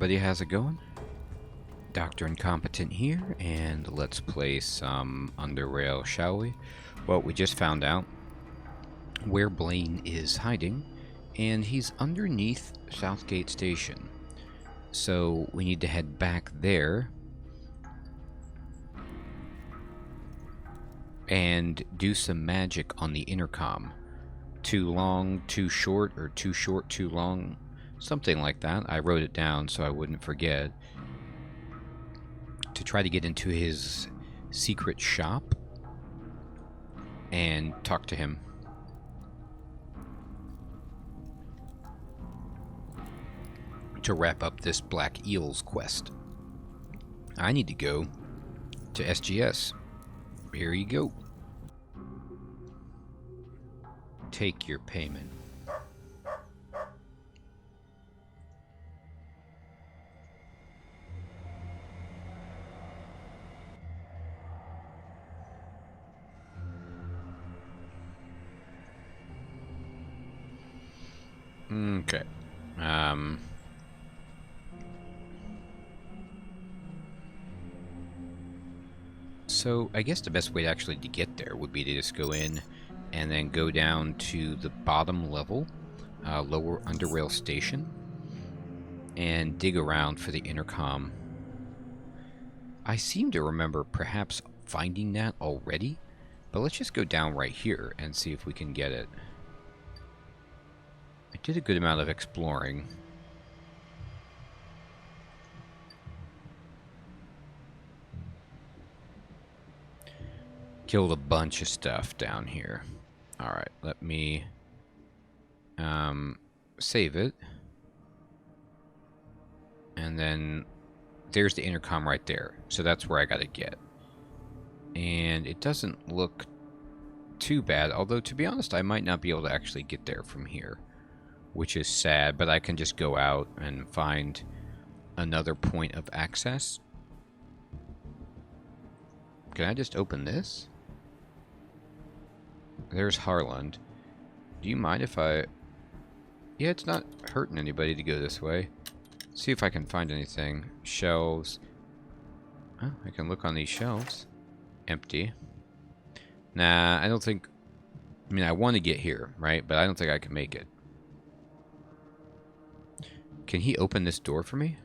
everybody, how's it going? Dr. Incompetent here, and let's play some UnderRail, shall we? Well, we just found out where Blaine is hiding, and he's underneath Southgate Station. So we need to head back there and do some magic on the intercom. Too long, too short, or too short, too long. Something like that. I wrote it down so I wouldn't forget. To try to get into his secret shop and talk to him. To wrap up this Black Eels quest. I need to go to SGS. Here you go. Take your payment. Okay. So I guess the best way to get there would be to just go in and then go down to the bottom level, lower UnderRail station, and dig around for the intercom. I seem to remember perhaps finding that already, but let's just go down right here and see if we can get it. I did a good amount of exploring. Killed a bunch of stuff down here. Alright, let me save it. And then there's the intercom right there. So that's where I gotta get. And it doesn't look too bad, although to be honest, I might not be able to actually get there from here, which is sad, but I can just go out and find another point of access. Can I just open this? There's Harland. Do you mind if I... Yeah, it's not hurting anybody to go this way. See if I can find anything. Shelves. Oh, I can look on these shelves. Empty. Nah, I don't think... I mean, I want to get here, right? But I don't think I can make it. Can he open this door for me?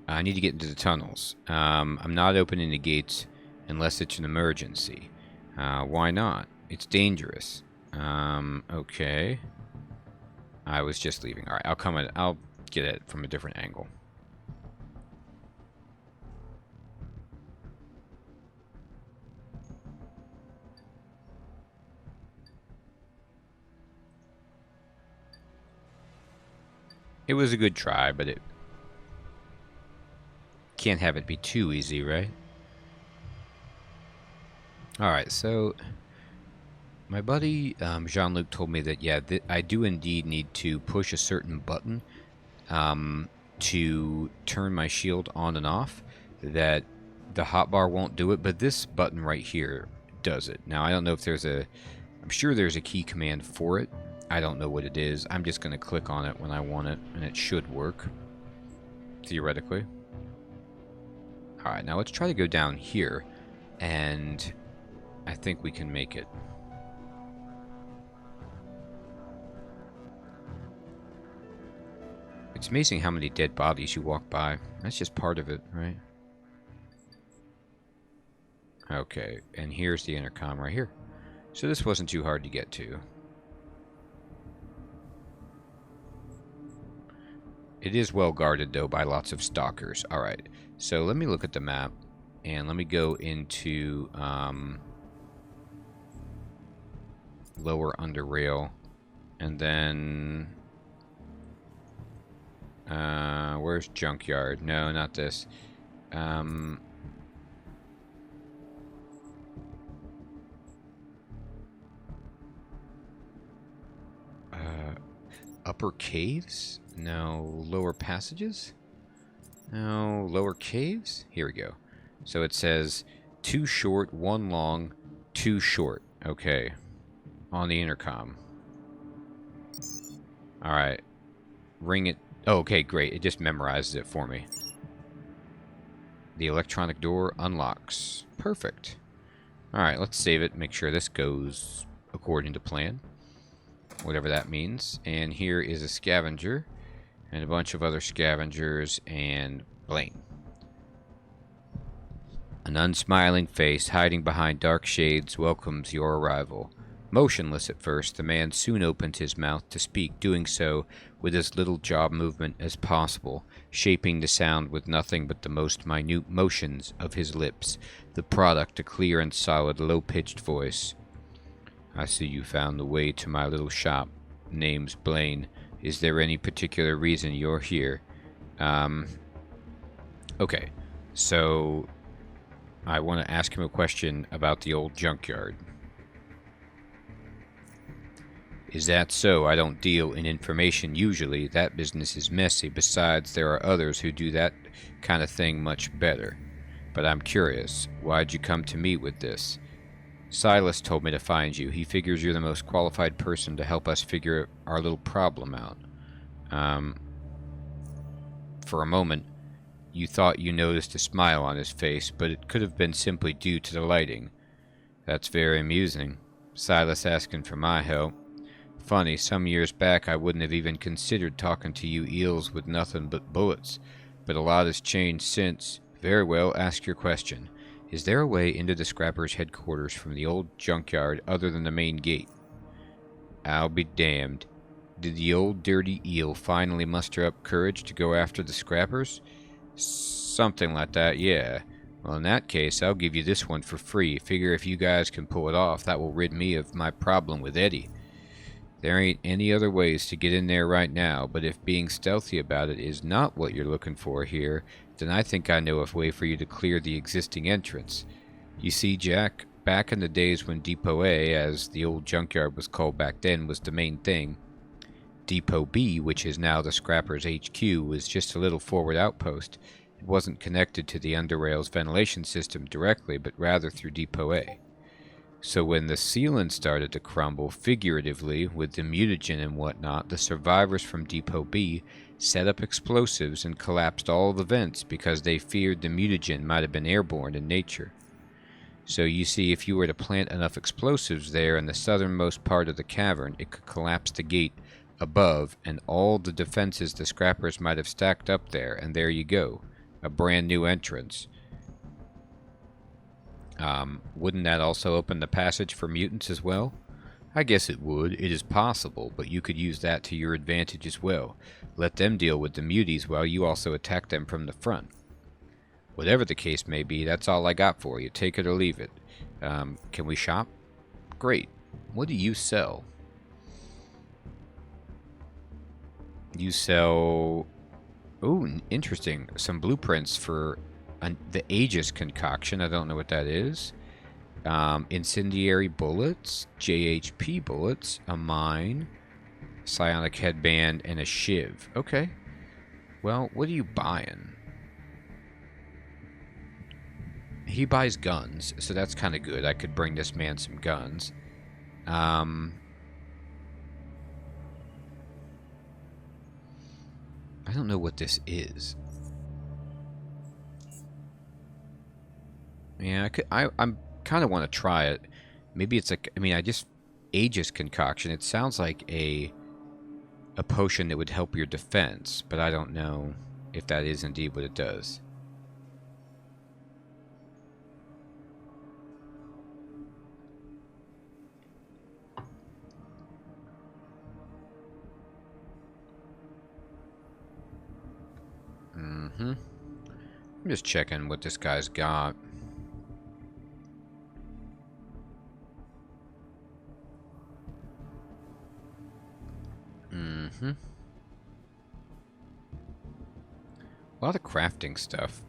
I need to get into the tunnels. I'm not opening the gates unless it's an emergency. Why not? It's dangerous. Okay. I was just leaving. Alright, I'll get it from a different angle. It was a good try, but it can't have it be too easy, right? Alright, so my buddy Jean-Luc told me that, yeah, I do indeed need to push a certain button to turn my shield on and off. That the hotbar won't do it, but this button right here does it. Now, I don't know if there's a... I'm sure there's a key command for it. I don't know what it is. I'm just going to click on it when I want it, and it should work. Theoretically. Alright, now let's try to go down here, and I think we can make it. It's amazing how many dead bodies you walk by. That's just part of it, right? Okay, and here's the intercom right here. So this wasn't too hard to get to. It is well guarded, though, by lots of stalkers. Alright, so let me look at the map, and let me go into lower UnderRail, and then... where's Junkyard? No, not this. Upper caves? No. Lower passages? No. Lower caves? Here we go. So it says 2 short, 1 long, 2 short. Okay. On the intercom. Alright. ring it. Oh, okay, great. It just memorizes it for me. The electronic door unlocks. Perfect. Alright, let's save it. Make sure this goes according to plan. Whatever that means. And here is a scavenger. And a bunch of other scavengers. And Blaine. An unsmiling face hiding behind dark shades welcomes your arrival. Motionless at first, the man soon opened his mouth to speak, doing so with as little jaw movement as possible, shaping the sound with nothing but the most minute motions of his lips, the product a clear and solid, low-pitched voice. I see you found the way to my little shop. Name's Blaine. Is there any particular reason you're here? Okay, so I want to ask him a question about the old junkyard. Is that so? I don't deal in information usually. That business is messy. Besides, there are others who do that kind of thing much better. But I'm curious. Why'd you come to me with this? Silas told me to find you. He figures you're the most qualified person to help us figure our little problem out. For a moment, you thought you noticed a smile on his face, but it could have been simply due to the lighting. That's very amusing. Silas asking for my help. Funny, some years back I wouldn't have even considered talking to you Eels with nothing but bullets, but a lot has changed since. Very well, ask your question. Is there a way into the Scrappers' headquarters from the old junkyard other than the main gate? I'll be damned. Did the old dirty eel finally muster up courage to go after the Scrappers? Something like that, yeah. Well, in that case, I'll give you this one for free. Figure if you guys can pull it off, that will rid me of my problem with Eddie. There ain't any other ways to get in there right now, but if being stealthy about it is not what you're looking for here, then I think I know a way for you to clear the existing entrance. You see, Jack, back in the days when Depot A, as the old junkyard was called back then, was the main thing, Depot B, which is now the Scrappers HQ, was just a little forward outpost. It wasn't connected to the UnderRail's ventilation system directly, but rather through Depot A. So when the ceiling started to crumble, figuratively, with the mutagen and whatnot, the survivors from Depot B set up explosives and collapsed all the vents because they feared the mutagen might have been airborne in nature. So you see, if you were to plant enough explosives there in the southernmost part of the cavern, it could collapse the gate above and all the defenses the Scrappers might have stacked up there, and there you go, a brand new entrance. Wouldn't that also open the passage for mutants as well? I guess it would. It is possible, but you could use that to your advantage as well. Let them deal with the muties while you also attack them from the front. Whatever the case may be, that's all I got for you. Take it or leave it. Can we shop? Great. What do you sell? You sell... Ooh, interesting. Some blueprints for the Aegis concoction. I don't know what that is. Incendiary bullets, JHP bullets, a mine, psionic headband, and a shiv. Okay. Well, what are you buying? He buys guns, so that's kind of good. I could bring this man some guns. I don't know what this is. Yeah, I'm kind of want to try it. Maybe it's like, I mean, Aegis concoction. It sounds like a potion that would help your defense, but I don't know if that is indeed what it does. I'm just checking what this guy's got. A lot of crafting stuff.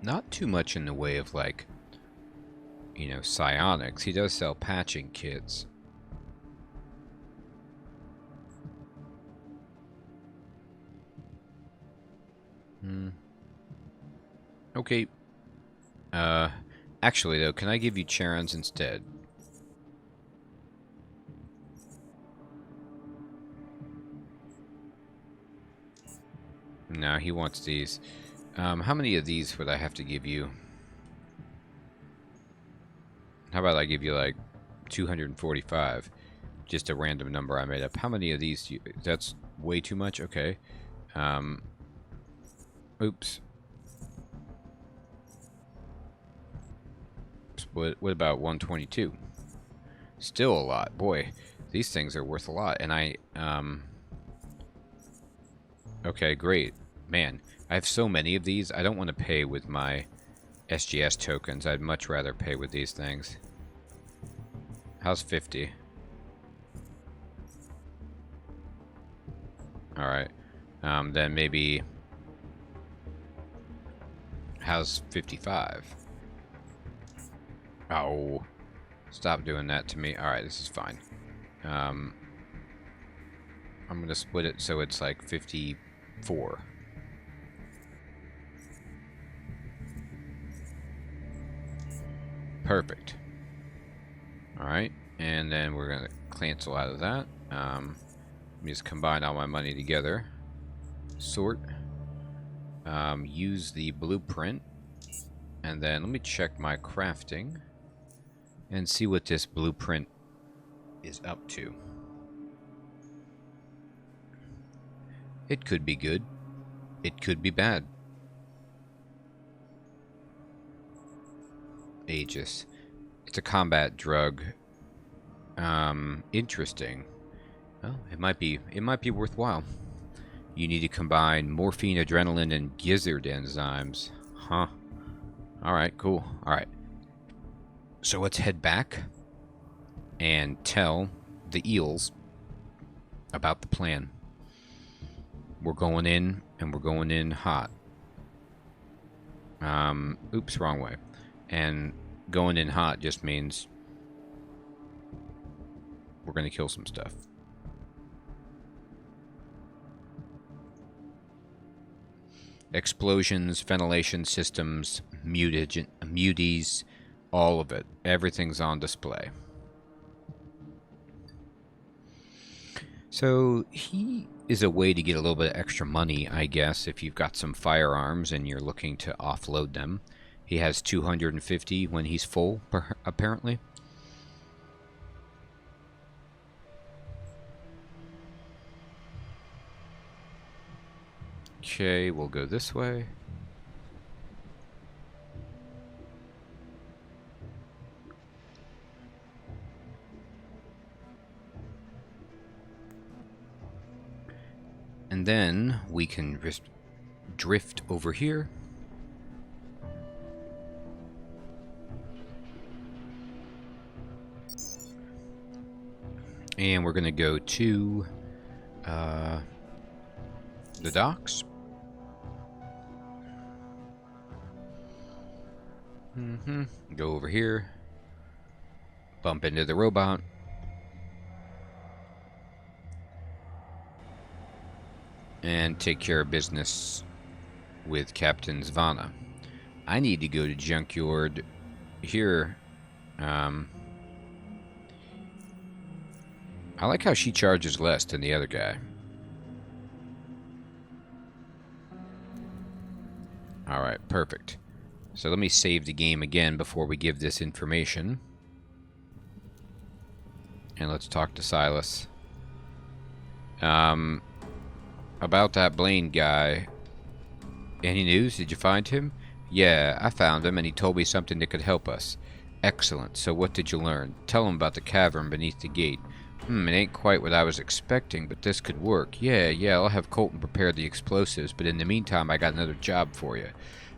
Not too much in the way of, like, you know, psionics. He does sell patching kits. Okay. Actually, though, can I give you Charons instead? No, he wants these. How many of these would I have to give you? How about I give you like 245? Just a random number I made up. How many of these do you... That's way too much? Okay. Oops. What about 122? Still a lot. Boy, these things are worth a lot. And I... Okay, great. Man, I have so many of these. I don't want to pay with my SGS tokens. I'd much rather pay with these things. How's 50? Alright. Then maybe... How's 55? Oh. Stop doing that to me. Alright, this is fine. I'm going to split it so it's like 54. Perfect. Alright, and then we're going to cancel out of that. Let me just combine all my money together. Sort. Use the blueprint. And then let me check my crafting. And see what this blueprint is up to. It could be good. It could be bad. Aegis. It's a combat drug. Interesting. Well, it might be worthwhile. You need to combine morphine, adrenaline, and gizzard enzymes. Huh. Alright, cool. Alright. So let's head back and tell the Eels about the plan. We're going in, and we're going in hot. Oops, wrong way. And going in hot just means we're going to kill some stuff. Explosions, ventilation systems, muties, all of it. Everything's on display. So he is a way to get a little bit of extra money, I guess, if you've got some firearms and you're looking to offload them. He has 250 when he's full, apparently. Okay, we'll go this way. And then we can just drift over here. And we're going to go to the docks. Go over here. Bump into the robot. And take care of business with Captain Zvana. I need to go to Junkyard here. I like how she charges less than the other guy. Alright, perfect. So let me save the game again before we give this information. And let's talk to Silas. About that Blaine guy. Any news? Did you find him? Yeah, I found him and he told me something that could help us. Excellent. So what did you learn? Tell him about the cavern beneath the gate. It ain't quite what I was expecting, but this could work. Yeah, I'll have Colton prepare the explosives, but in the meantime I got another job for you.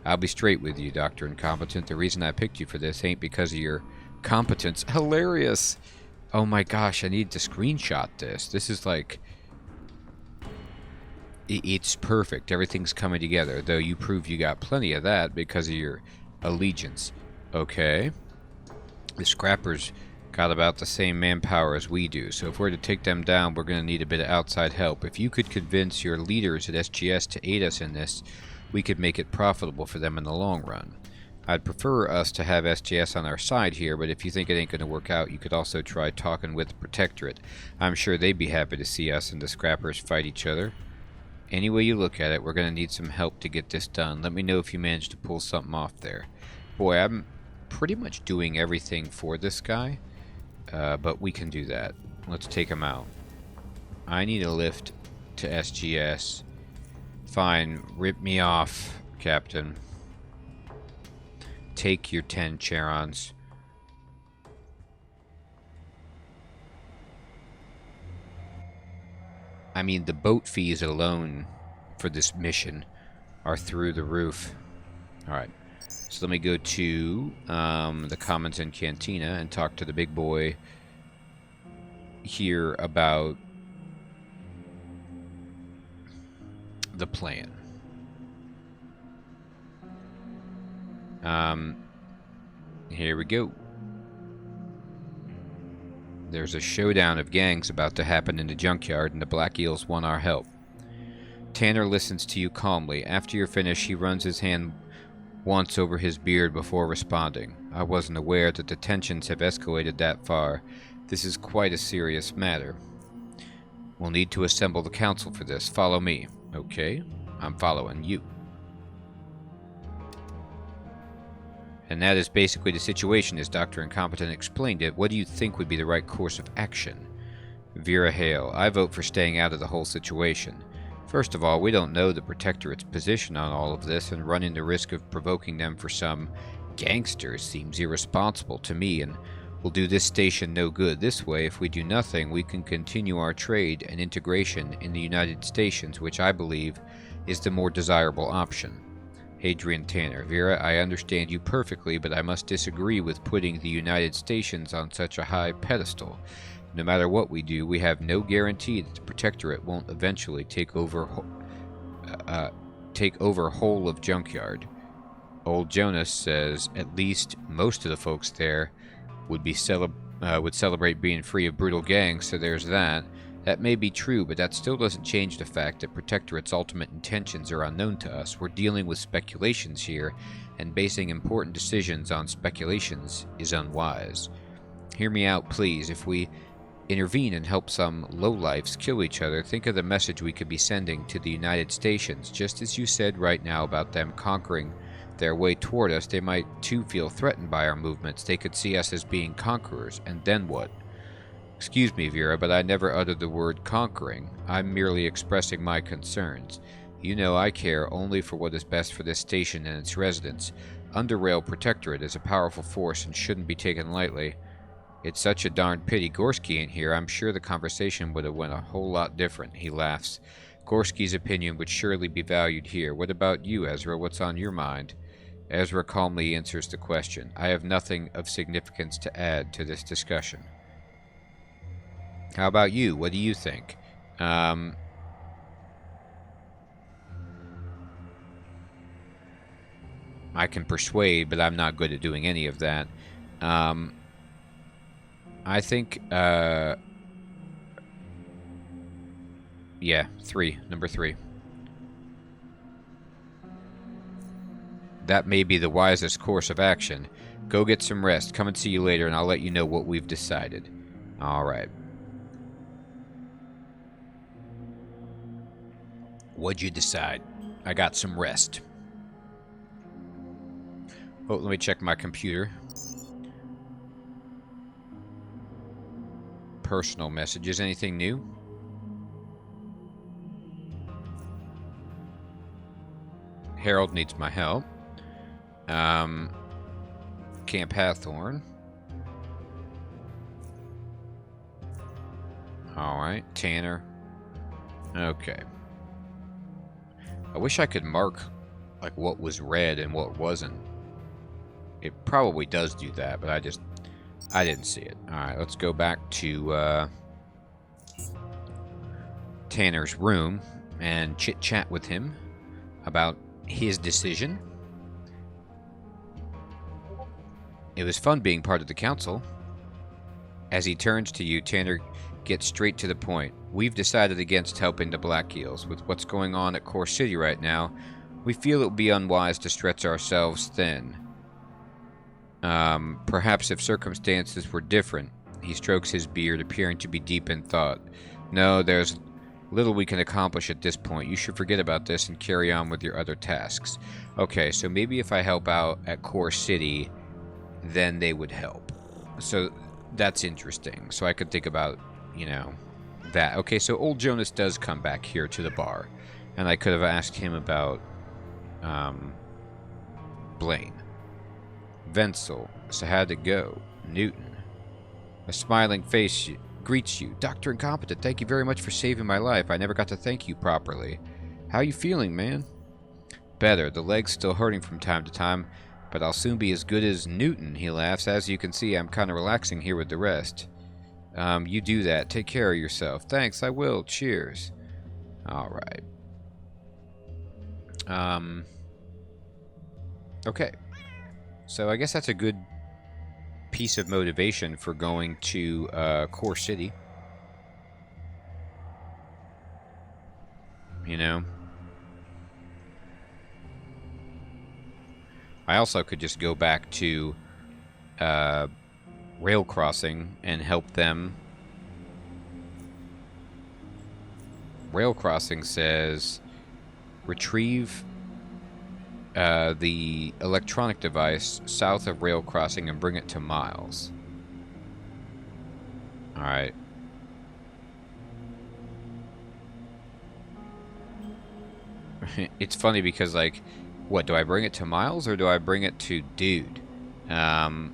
I'll be straight with you, Dr. Incompetent. The reason I picked you for this ain't because of your competence. Hilarious! Oh my gosh, I need to screenshot this. This is like... It's perfect. Everything's coming together, though you prove you got plenty of that because of your allegiance. Okay. The scrappers got about the same manpower as we do, so if we're to take them down, we're going to need a bit of outside help. If you could convince your leaders at SGS to aid us in this, we could make it profitable for them in the long run. I'd prefer us to have SGS on our side here, but if you think it ain't going to work out, you could also try talking with the Protectorate. I'm sure they'd be happy to see us and the scrappers fight each other. Any way you look at it, we're going to need some help to get this done. Let me know if you manage to pull something off there. Boy, I'm pretty much doing everything for this guy, but we can do that. Let's take him out. I need a lift to SGS. Fine, rip me off, Captain. Take your 10 Charons. I mean, the boat fees alone for this mission are through the roof. Alright, so let me go to the Commons and Cantina and talk to the big boy here about the plan. Here we go. There's a showdown of gangs about to happen in the junkyard, and the Black Eels want our help. Tanner listens to you calmly. After you're finished, he runs his hand once over his beard before responding. I wasn't aware that the tensions have escalated that far. This is quite a serious matter. We'll need to assemble the council for this. Follow me. Okay, I'm following you. And that is basically the situation as Dr. Incompetent explained it. What do you think would be the right course of action? Vera Hale, I vote for staying out of the whole situation. First of all, we don't know the Protectorate's position on all of this, and running the risk of provoking them for some gangsters seems irresponsible to me, and will do this station no good. This way, if we do nothing, we can continue our trade and integration in the United Stations, which I believe is the more desirable option. Adrian Tanner, Vera, I understand you perfectly, but I must disagree with putting the United Stations on such a high pedestal. No matter what we do, we have no guarantee that the Protectorate won't eventually take over whole of Junkyard. Old Jonas says at least most of the folks there would celebrate being free of brutal gangs, so there's that. That may be true, but that still doesn't change the fact that Protectorate's ultimate intentions are unknown to us. We're dealing with speculations here, and basing important decisions on speculations is unwise. Hear me out, please. If we intervene and help some lowlifes kill each other, think of the message we could be sending to the United Stations. Just as you said right now about them conquering their way toward us, they might too feel threatened by our movements. They could see us as being conquerors, and then what? Excuse me, Vera, but I never uttered the word conquering. I'm merely expressing my concerns. You know I care only for what is best for this station and its residents. UnderRail Protectorate is a powerful force and shouldn't be taken lightly. It's such a darn pity Gorski ain't here. I'm sure the conversation would have went a whole lot different. He laughs. Gorski's opinion would surely be valued here. What about you, Ezra? What's on your mind? Ezra calmly answers the question. I have nothing of significance to add to this discussion. How about you? What do you think? I can persuade, but I'm not good at doing any of that. I think, yeah, 3. Number 3. That may be the wisest course of action. Go get some rest. Come and see you later, and I'll let you know what we've decided. All right. What'd you decide? I got some rest. Oh, let me check my computer. Personal messages. Anything new? Harold needs my help. Camp Hathorn. Alright, Tanner. Okay. I wish I could mark like what was read and what wasn't. It probably does do that, but I didn't see it. Alright, let's go back to Tanner's room and chit-chat with him about his decision. It was fun being part of the council. As he turns to you, Tanner gets straight to the point. We've decided against helping the Black Eels. With what's going on at Core City right now, we feel it would be unwise to stretch ourselves thin. Perhaps if circumstances were different. He strokes his beard, appearing to be deep in thought. No, there's Little we can accomplish at this point. You should forget about this and carry on with your other tasks. Okay, so maybe if I help out at Core City, then they would help. So that's interesting. So I could think about, you know, that. Okay, so old Jonas does come back here to the bar. And I could have asked him about Blaine. Wenzel. So how'd it go? Newton. A smiling face greets you. Dr. Incompetent, thank you very much for saving my life. I never got to thank you properly. How you feeling, man? Better. The leg's still hurting from time to time, but I'll soon be as good as Newton, he laughs. As you can see, I'm kind of relaxing here with the rest. You do that. Take care of yourself. Thanks, I will. Cheers. Alright. Okay. So I guess that's a good piece of motivation for going to Core City. You know? I also could just go back to Rail Crossing and help them. Rail Crossing says retrieve the electronic device south of Rail Crossing and bring it to Miles. Alright. It's funny because, like, what, do I bring it to Miles or do I bring it to Dude? Alright,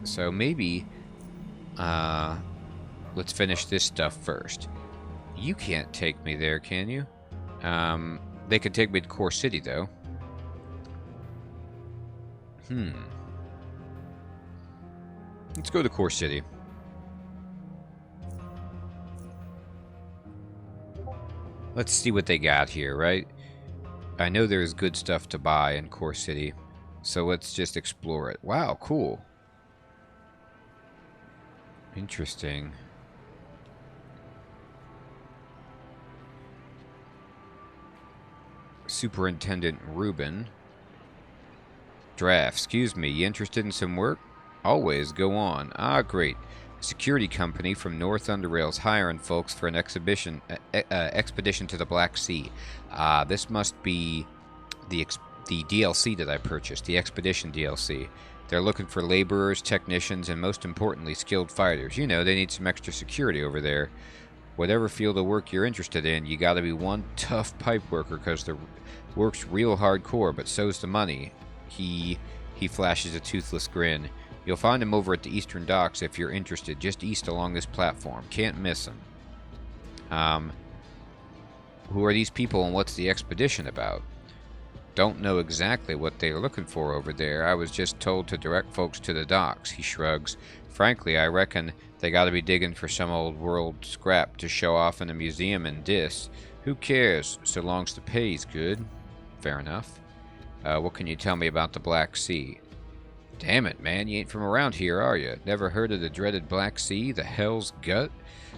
so maybe let's finish this stuff first. You can't take me there, can you? They could take me to Core City, though. Let's go to Core City. Let's see what they got here, right? I know there's good stuff to buy in Core City, so let's just explore it. Wow, cool. Interesting. Superintendent Rubin. Draft, excuse me, you interested in some work? Always, go on. Ah, great. A security company from North UnderRail's hiring folks for an expedition to the Black Sea. This must be the DLC that I purchased, the Expedition DLC. They're looking for laborers, technicians, and most importantly, skilled fighters. You know, they need some extra security over there. Whatever field of work you're interested in, you gotta be one tough pipe worker because the work's real hardcore, but so's the money. He flashes a toothless grin. You'll find him over at the Eastern Docks if you're interested, just east along this platform. Can't miss him. Who are these people and what's the expedition about? Don't know exactly what they're looking for over there. I was just told to direct folks to the docks, he shrugs. Frankly, I reckon they gotta be digging for some old world scrap to show off in a museum in Dis. Who cares, so long as the pay's good? Fair enough. What can you tell me about the Black Sea? Damn it, man, you ain't from around here, are you? Never heard of the dreaded Black Sea, the Hell's Gut?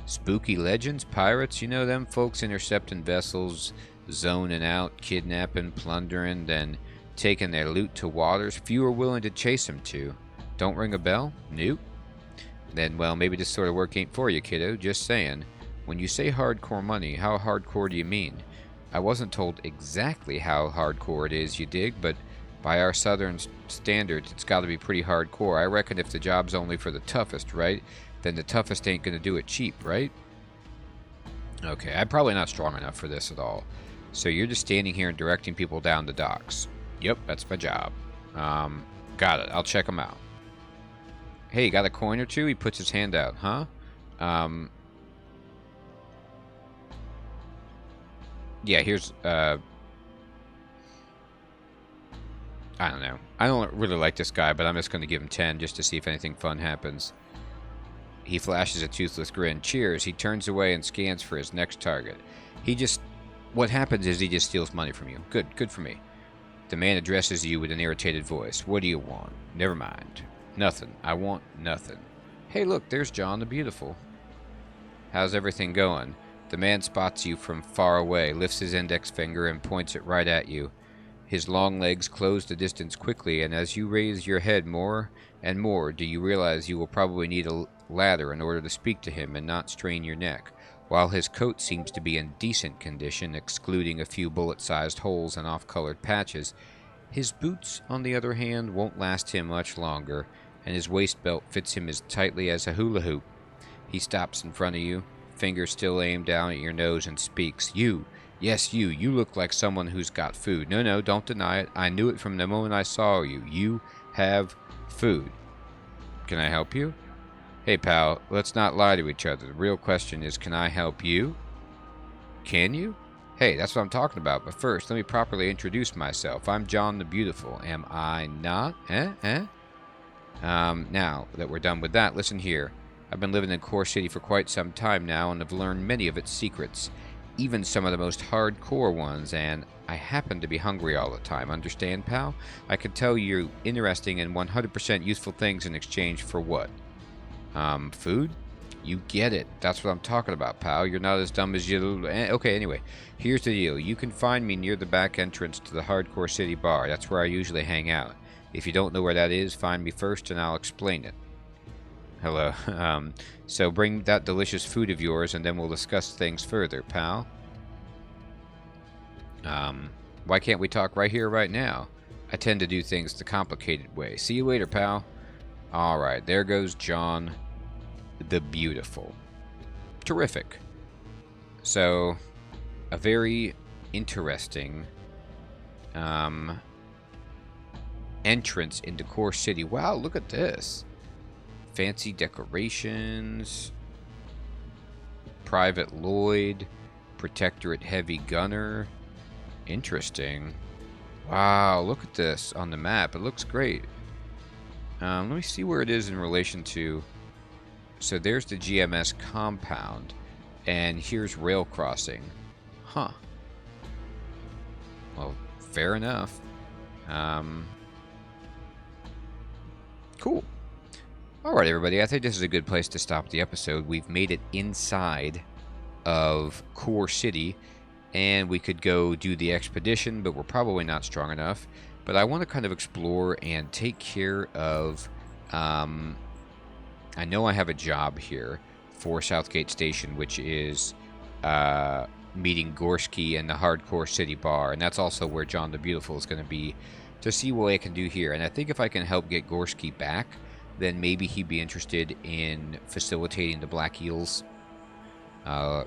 Spooky legends, pirates, you know them folks intercepting vessels, zoning out, kidnapping, plundering, then taking their loot to waters few are willing to chase them to. Don't ring a bell? Nope. Then, well, maybe this sort of work ain't for you, kiddo, just saying. When you say hardcore money, how hardcore do you mean? I wasn't told exactly how hardcore it is, you dig, but by our southern standards, it's got to be pretty hardcore. I reckon if the job's only for the toughest, right, then the toughest ain't going to do it cheap, right? Okay, I'm probably not strong enough for this at all. So you're just standing here and directing people down the docks. Yep, that's my job. Got it. I'll check them out. Hey, got a coin or two? He puts his hand out, huh? Yeah, here's, I don't know. I don't really like this guy, but I'm just going to give him 10 just to see if anything fun happens. He flashes a toothless grin. Cheers. He turns away and scans for his next target. What happens is he just steals money from you. Good for me. The man addresses you with an irritated voice. What do you want? Never mind. Nothing. I want nothing. Hey, look, there's John the Beautiful. How's everything going? The man spots you from far away, lifts his index finger and points it right at you. His long legs close the distance quickly, and as you raise your head more and more, do you realize you will probably need ladder in order to speak to him and not strain your neck. While his coat seems to be in decent condition, excluding a few bullet-sized holes and off-colored patches, his boots, on the other hand, won't last him much longer, and his waist belt fits him as tightly as a hula hoop. He stops in front of you, fingers still aimed down at your nose, and speaks. You, yes you look like someone who's got food. No, don't deny it. I knew it from the moment I saw you. You have food. Can I help you? Hey pal, let's not lie to each other. The real question is, can I help you? Can you? Hey, that's what I'm talking about, but first, let me properly introduce myself. I'm John the Beautiful. Am I not? Now that we're done with that, listen here. I've been living in Core City for quite some time now, and have learned many of its secrets, even some of the most hardcore ones, and I happen to be hungry all the time. Understand, pal? I could tell you interesting and 100% useful things in exchange for what? Food? You get it. That's what I'm talking about, pal. You're not as dumb as you... Okay, anyway. Here's the deal. You can find me near the back entrance to the Hardcore City Bar. That's where I usually hang out. If you don't know where that is, find me first and I'll explain it. Hello. So bring that delicious food of yours and then we'll discuss things further, pal. Why can't we talk right here, right now? I tend to do things the complicated way. See you later, pal. Alright, there goes John the Beautiful. Terrific. So, a very interesting entrance into Core City. Wow, look at this. Fancy decorations. Private Lloyd. Protectorate Heavy Gunner. Interesting. Wow, look at this on the map. It looks great. Let me see where it is in relation to... So there's the GMS compound, and here's rail crossing. Huh. Well, fair enough. Cool. Alright, everybody. I think this is a good place to stop the episode. We've made it inside of Core City, and we could go do the expedition, but we're probably not strong enough. But I want to kind of explore and take care of... I know I have a job here for Southgate Station, which is meeting Gorski and the Hardcore City Bar. And that's also where John the Beautiful is going to be, to see what I can do here. And I think if I can help get Gorski back, then maybe he'd be interested in facilitating the Black Eels, you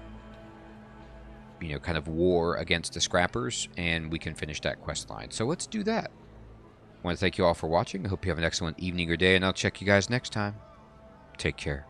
know, kind of war against the Scrappers, and we can finish that quest line. So let's do that. I want to thank you all for watching. I hope you have an excellent evening or day, and I'll check you guys next time. Take care.